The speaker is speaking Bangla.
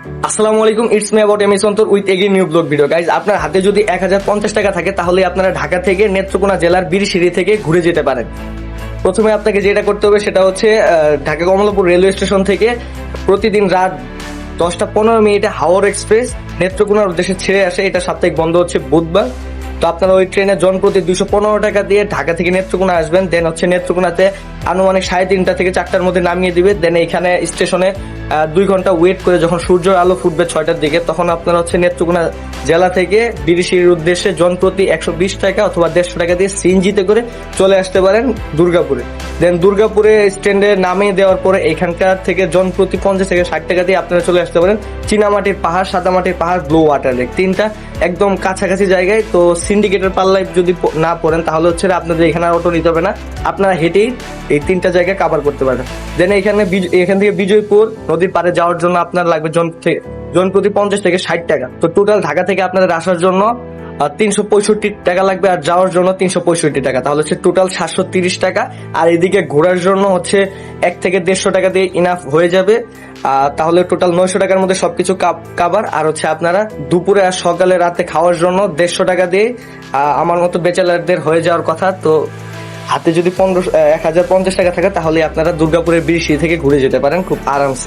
আসসালামু আলাইকুম, it's me about M S Antor with again new blog video. Guys, আপনার হাতে যদি 1050 টাকা থাকে তাহলে আপনারা ঢাকা থেকে নেত্রকোনা জেলার বিরিশিরি থেকে ঘুরে যেতে পারেন। প্রথমে আপনাকে যেটা করতে হবে সেটা হচ্ছে ঢাকা কমলাপুর রেলওয়ে স্টেশন থেকে প্রতিদিন রাত 10টা 15 মিনিটে হাওড় এক্সপ্রেস নেত্রকোনার উদ্দেশ্যে ছেড়ে আসে। এটা সাপ্তাহিক বন্ধ হচ্ছে বুধবার। তো আপনারা ওই ট্রেনে জনপ্রতি 215 টাকা দিয়ে ঢাকা থেকে নেত্রকোনা আসবেন। দেন হচ্ছে নেত্রকোনাতে আনুমানিক 3:30 থেকে 4টার মধ্যে নামিয়ে দিবে। দেন এখানে স্টেশনে 2 ঘন্টা ওয়েট করে যখন সূর্যের আলো ফুটবে 6টার দিকে, তখন আপনারা হচ্ছে নেত্রকোনা জেলা থেকে বিরিশিরির উদ্দেশ্যে জনপ্রতি 120 টাকা অথবা 150 টাকা দিয়ে সিএনজিতে করে চলে আসতে পারেন দুর্গাপুরে। দেন দুর্গাপুরে স্ট্যান্ডে নামিয়ে দেওয়ার পরে এখানকার থেকে জনপ্রতি 50 থেকে 60 টাকা দিয়ে আপনারা চলে আসতে পারেন চীনামাটির পাহাড়, সাদামাটির পাহাড়, ব্লু ওয়াটার লেক। তিনটা একদম কাছাকাছি জায়গায়। তো সিন্ডিকেটের পাল্লায় যদি না পড়েন তাহলে হচ্ছে আপনাদের এখানে আর অটো নিতে হবে না, আপনারা হেঁটেই এই 3টা জায়গায় কভার করতে পারবেন। দেন এখান থেকে বিজয়পুর নদীর পাড়ে যাওয়ার জন্য আপনার লাগবে জনপ্রতি 50 থেকে 60 টাকা। তো টোটাল ঢাকা থেকে আপনাদের আসার জন্য 365 টাকা লাগবে, আর যাওয়ার জন্য 365 টাকা। তাহলে হচ্ছে টোটাল 730 টাকা। আর এদিকে ঘোরার জন্য হচ্ছে 1 থেকে 150 টাকা দিয়ে ইনাফ হয়ে যাবে। তাহলে টোটাল 900 টাকার মধ্যে সবকিছু কাভার। আর হচ্ছে আপনারা দুপুরে আর সকালে রাতে খাওয়ার জন্য 150 টাকা দিয়ে আমার মতো ব্যাচেলারদের হয়ে যাওয়ার কথা। তো হাতে যদি 1050 টাকা থাকে তাহলে আপনারা দুর্গাপুরের বিরিশিরি থেকে ঘুরে যেতে পারেন খুব আরামসে।